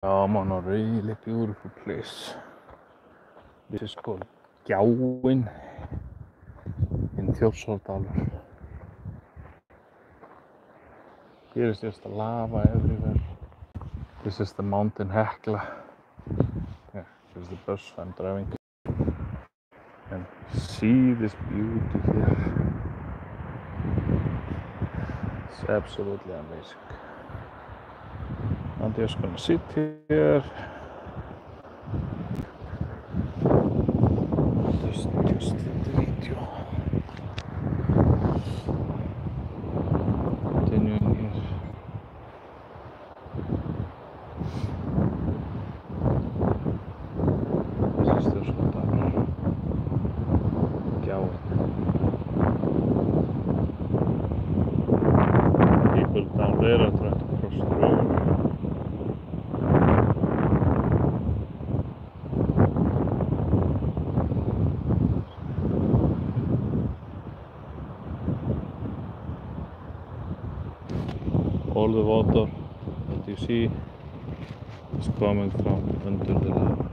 I'm on a really beautiful place. This is called Gjáin in Þjórsárdalur. Here is just lava everywhere. This is the mountain Hekla. Yeah, this is the bus I'm driving. And see this beauty here. It's absolutely amazing. I'm just gonna sit here. Just let the video. Continuing here. This is Þjórsárdalur. Gjáin. People down there are trying to cross the road. All the water that you see is coming from under the lava.